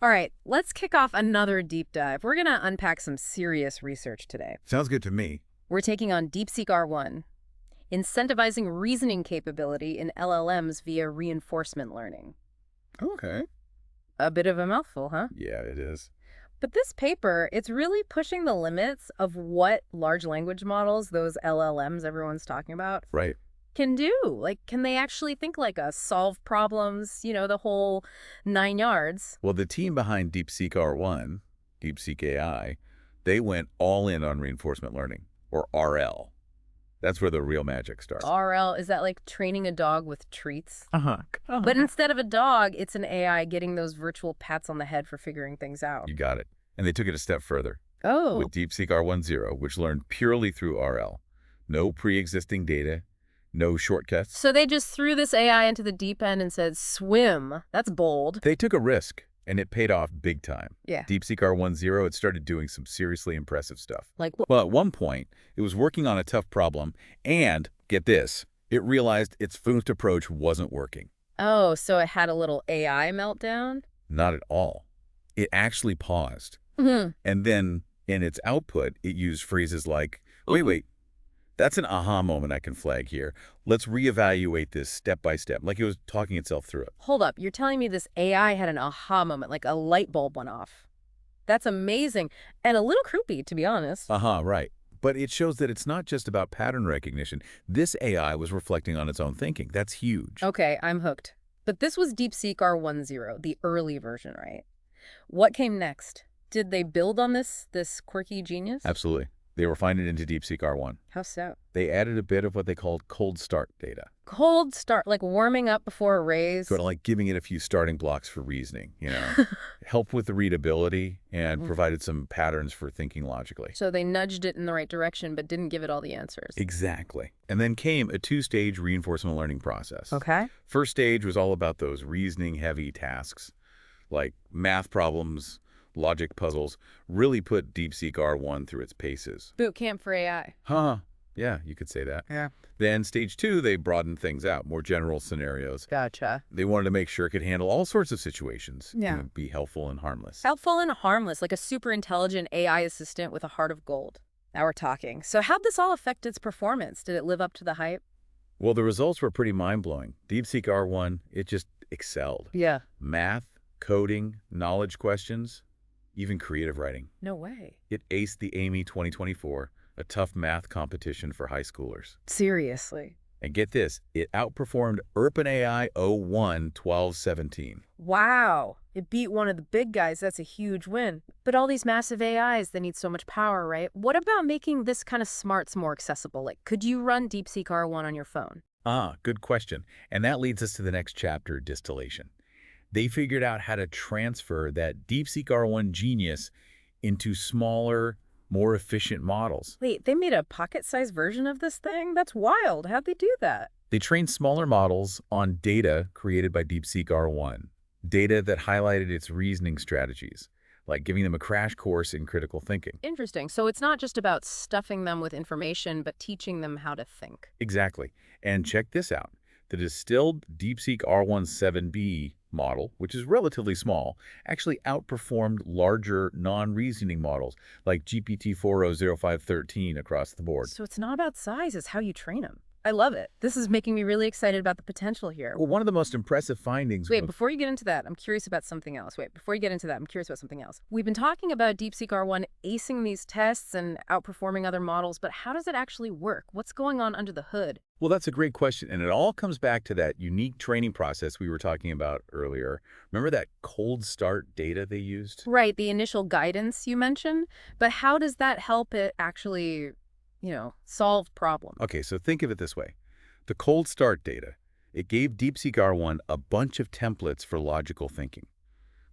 All right, let's kick off another deep dive. We're going to unpack some serious research today. Sounds good to me. We're taking on DeepSeek-R1, incentivizing reasoning capability in LLMs via reinforcement learning. Okay. A bit of a mouthful, huh? Yeah, it is. But this paper, it's really pushing the limits of what large language models, those LLMs everyone's talking about, Right. can do. Like, can they actually think like us, solve problems, the whole 9 yards? Well, the team behind DeepSeek-R1, DeepSeek AI, they went all in on reinforcement learning, or RL. That's where the real magic starts. RL, is that like training a dog with treats? Uh-huh. But instead of a dog, it's an AI getting those virtual pats on the head for figuring things out. You got it. And they took it a step further Oh, with DeepSeek-R1.0, which learned purely through RL. No pre-existing data, no shortcuts. so they just threw this AI into the deep end and said, swim. That's bold. They took a risk, and it paid off big time. Yeah. DeepSeek-R1.0, it started doing some seriously impressive stuff. Like, Well, at one point, it was working on a tough problem, and, get this, it realized its first approach wasn't working. oh, so it had a little AI meltdown? Not at all. It actually paused. Hmm. And then, in its output, it used phrases like, wait, that's an aha moment I can flag here. Let's reevaluate this step by step, like it was talking itself through it. Hold up. You're telling me this AI had an aha moment, like a light bulb went off. That's amazing. And a little creepy, to be honest. Aha, right. But it shows that it's not just about pattern recognition. This AI was reflecting on its own thinking. That's huge. Okay, I'm hooked. But this was DeepSeek-R1.0, the early version, right? What came next? Did they build on this quirky genius? Absolutely. They refined it into DeepSeek-R1. How so? They added a bit of what they called cold start data, Cold start, like warming up before a raise. sort of like giving it a few starting blocks for reasoning, help with the readability and provided some patterns for thinking logically. So they nudged it in the right direction, but didn't give it all the answers. Exactly. And then came a two-stage reinforcement learning process. Okay. First stage was all about those reasoning-heavy tasks, like math problems, logic puzzles, really put DeepSeek-R1 through its paces. Boot camp for AI. Huh. Yeah, you could say that. Yeah. Then stage two, they broadened things out, more general scenarios. Gotcha. They wanted to make sure it could handle all sorts of situations. Yeah. Be helpful and harmless. Helpful and harmless, like a super intelligent AI assistant with a heart of gold. Now we're talking. So how'd this all affect its performance? Did it live up to the hype? Well, the results were pretty mind-blowing. DeepSeek-R1, it just excelled. Yeah. Math, coding, knowledge questions, even creative writing. No way. It aced the Amy 2024, a tough math competition for high schoolers. Seriously. And get this, it outperformed OpenAI 01 1217. Wow. It beat one of the big guys. That's a huge win. But all these massive AIs, they need so much power, right? What about making this kind of smarts more accessible? Like, could you run DeepSeek-R1 on your phone? Good question. And that leads us to the next chapter, distillation. They figured out how to transfer that DeepSeek-R1 genius into smaller, more efficient models. Wait, they made a pocket-sized version of this thing? That's wild. How'd they do that? They trained smaller models on data created by DeepSeek-R1, data that highlighted its reasoning strategies, like giving them a crash course in critical thinking. Interesting. So it's not just about stuffing them with information, but teaching them how to think. Exactly. And check this out. The distilled DeepSeek-R1 7B model, which is relatively small, actually outperformed larger non-reasoning models like GPT-4o0513 across the board. So it's not about size, it's how you train them. I love it. This is making me really excited about the potential here. Well, one of the most impressive findings Wait, before you get into that, I'm curious about something else. We've been talking about DeepSeek-R1 acing these tests and outperforming other models, but how does it actually work? What's going on under the hood? Well, that's a great question, and it all comes back to that unique training process we were talking about earlier. Remember that cold start data they used? Right, the initial guidance you mentioned, but how does that help it actually, solve problems? Okay, so think of it this way. The cold start data, it gave DeepSeek-R1 a bunch of templates for logical thinking,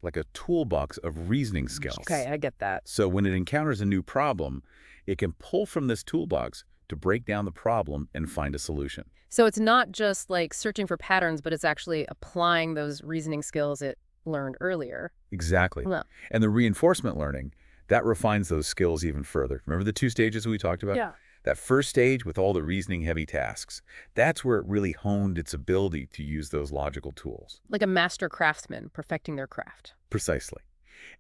like a toolbox of reasoning skills. Okay, I get that. So when it encounters a new problem, it can pull from this toolbox to break down the problem and find a solution. So it's not just like searching for patterns, but it's actually applying those reasoning skills it learned earlier. Exactly. Well, And the reinforcement learning, that refines those skills even further. Remember the two stages we talked about? yeah. That first stage with all the reasoning-heavy tasks, that's where it really honed its ability to use those logical tools. Like a master craftsman perfecting their craft. Precisely.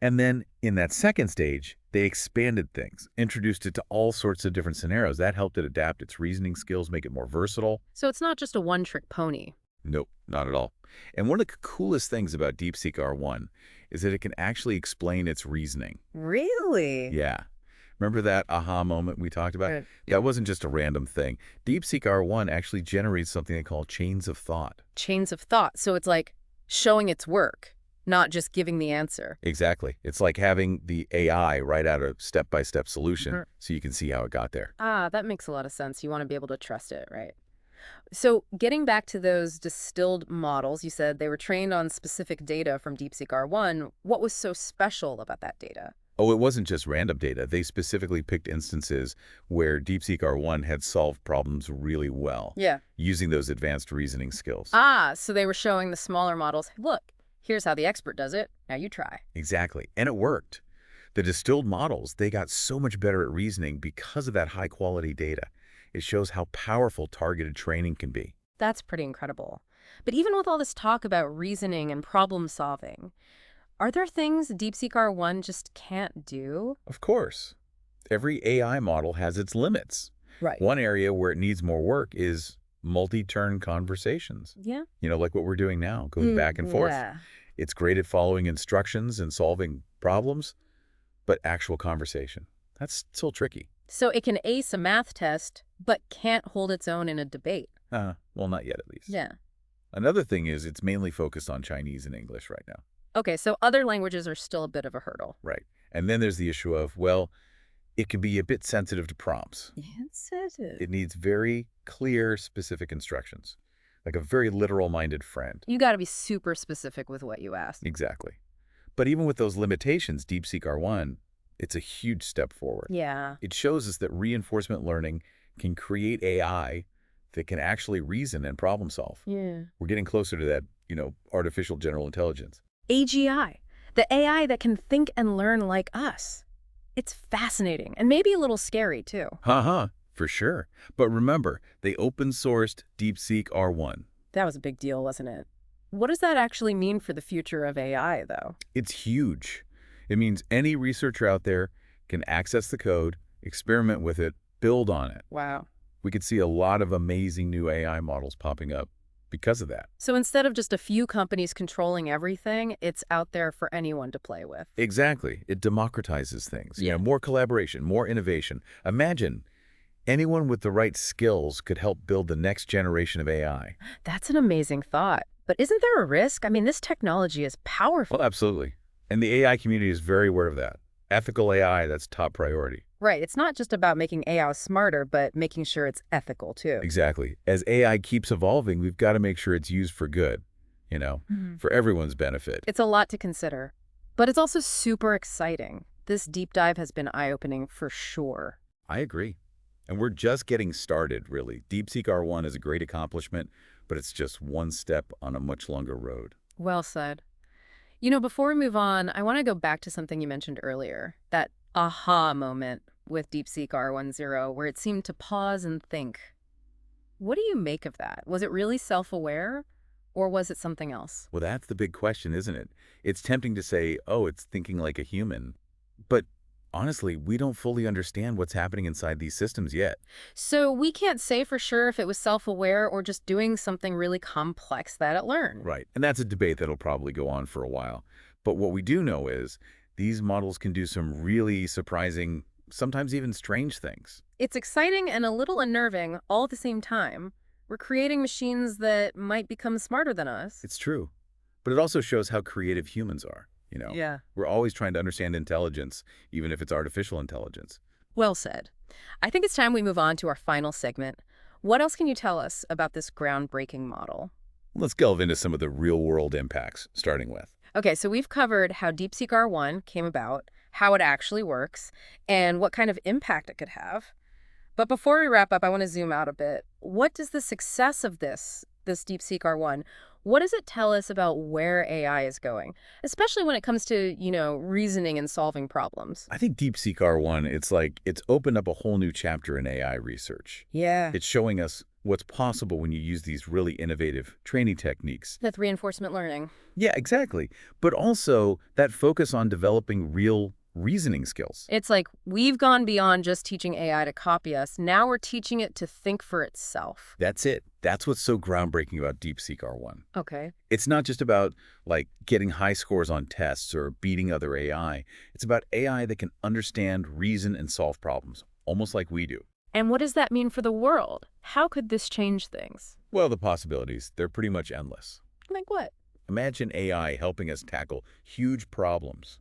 And then in that second stage, they expanded things, introduced it to all sorts of different scenarios. That helped it adapt its reasoning skills, make it more versatile. So it's not just a one-trick pony. Nope, not at all. And one of the coolest things about DeepSeek-R1 is that it can actually explain its reasoning. Really? Yeah. Remember that aha moment we talked about? Right. That wasn't just a random thing. DeepSeek-R1 actually generates something they call chains of thought. Chains of thought. So it's like showing its work, not just giving the answer. Exactly. It's like having the AI write out a step-by-step solution Mhm. so you can see how it got there. Ah, that makes a lot of sense. You want to be able to trust it, right? So getting back to those distilled models, you said they were trained on specific data from DeepSeek-R1. What was so special about that data? Oh, it wasn't just random data. They specifically picked instances where DeepSeek-R1 had solved problems really well, Yeah. using those advanced reasoning skills. Ah, so they were showing the smaller models, look, here's how the expert does it. Now you try. Exactly. And it worked. The distilled models, they got so much better at reasoning because of that high-quality data. It shows how powerful targeted training can be. That's pretty incredible. But even with all this talk about reasoning and problem solving, are there things DeepSeek-R1 just can't do? Of course, every AI model has its limits. Right. One area where it needs more work is multi-turn conversations. Yeah. Like what we're doing now, going back and forth. Yeah. It's great at following instructions and solving problems, but actual conversation, that's still tricky. So it can ace a math test, but can't hold its own in a debate. Well, not yet, at least. Yeah. Another thing is it's mainly focused on Chinese and English right now. Okay, so other languages are still a bit of a hurdle. Right. And then there's the issue of, well, it can be a bit sensitive to prompts. Sensitive. It needs very clear, specific instructions, like a very literal-minded friend. You got to be super specific with what you ask. Exactly. But even with those limitations, DeepSeek-R1, it's a huge step forward. Yeah. It shows us that reinforcement learning can create AI that can actually reason and problem solve. Yeah. We're getting closer to that, artificial general intelligence. AGI, the AI that can think and learn like us. It's fascinating and maybe a little scary too. For sure. But remember, they open-sourced DeepSeek-R1. That was a big deal, wasn't it? What does that actually mean for the future of AI, though? It's huge. It means any researcher out there can access the code, experiment with it, build on it. Wow. We could see a lot of amazing new AI models popping up because of that. So instead of just a few companies controlling everything, it's out there for anyone to play with. Exactly. It democratizes things. Yeah. More collaboration, more innovation. Imagine anyone with the right skills could help build the next generation of AI. That's an amazing thought. But isn't there a risk? I mean, this technology is powerful. Well, absolutely. And the AI community is very aware of that. Ethical AI, that's top priority. Right. It's not just about making AI smarter, but making sure it's ethical, too. Exactly. As AI keeps evolving, we've got to make sure it's used for good, for everyone's benefit. It's a lot to consider. But it's also super exciting. This deep dive has been eye-opening for sure. I agree. And we're just getting started, really. DeepSeek-R1 is a great accomplishment, but it's just one step on a much longer road. Well said. Before we move on, I want to go back to something you mentioned earlier, that aha moment with DeepSeek-R10, where it seemed to pause and think. What do you make of that? Was it really self-aware, or was it something else? Well, that's the big question, isn't it? It's tempting to say, oh, it's thinking like a human. But honestly, we don't fully understand what's happening inside these systems yet. So we can't say for sure if it was self-aware or just doing something really complex that it learned. Right. And that's a debate that'll probably go on for a while. But what we do know is these models can do some really surprising, sometimes even strange things. It's exciting and a little unnerving all at the same time. We're creating machines that might become smarter than us. It's true. But it also shows how creative humans are. Yeah. We're always trying to understand intelligence, even if it's artificial intelligence. Well said. I think it's time we move on to our final segment. What else can you tell us about this groundbreaking model? Let's delve into some of the real-world impacts, starting with. Okay, so we've covered how DeepSeek-R1 came about, how it actually works, and what kind of impact it could have. But before we wrap up, I want to zoom out a bit. What does the success of this DeepSeek-R1, what does it tell us about where AI is going, especially when it comes to, reasoning and solving problems? I think DeepSeek-R1, it's opened up a whole new chapter in AI research. Yeah. It's showing us what's possible when you use these really innovative training techniques. That's reinforcement learning. Yeah, exactly. But also that focus on developing real reasoning skills. It's like we've gone beyond just teaching AI to copy us. Now we're teaching it to think for itself. That's it. That's what's so groundbreaking about DeepSeek-R1. Okay. It's not just about, like, getting high scores on tests or beating other AI. It's about AI that can understand, reason, and solve problems, almost like we do. And what does that mean for the world? How could this change things? Well, the possibilities, they're pretty much endless. Like what? Imagine AI helping us tackle huge problems.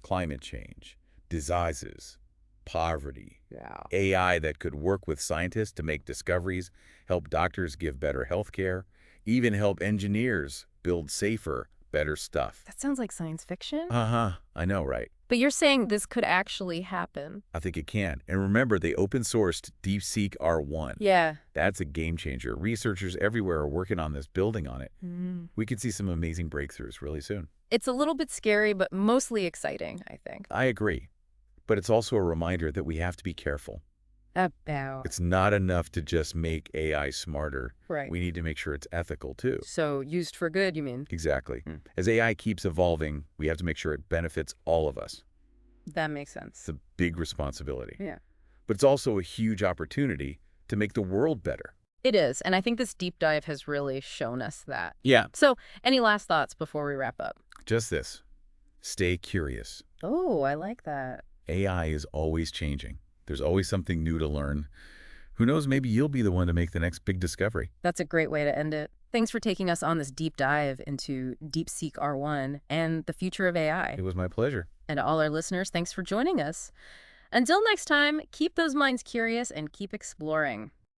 Climate change, diseases, poverty. Yeah. AI that could work with scientists to make discoveries, help doctors give better health care, even help engineers build safer, better stuff. That sounds like science fiction. Uh-huh. I know, right? But you're saying this could actually happen. I think it can. And remember, they open-sourced DeepSeek-R1. Yeah. That's a game changer. Researchers everywhere are working on this, building on it. Mm. We could see some amazing breakthroughs really soon. It's a little bit scary, but mostly exciting, I think. I agree. But it's also a reminder that we have to be careful. About. It's not enough to just make AI smarter. Right. We need to make sure it's ethical, too. So used for good, you mean? Exactly. As AI keeps evolving, we have to make sure it benefits all of us. That makes sense. It's a big responsibility. Yeah. But it's also a huge opportunity to make the world better. It is, and I think this deep dive has really shown us that. Yeah. So, any last thoughts before we wrap up? Just this. Stay curious. Oh, I like that. AI is always changing. There's always something new to learn. Who knows, maybe you'll be the one to make the next big discovery. That's a great way to end it. Thanks for taking us on this deep dive into DeepSeek-R1 and the future of AI. It was my pleasure. And to all our listeners, thanks for joining us. Until next time, keep those minds curious and keep exploring.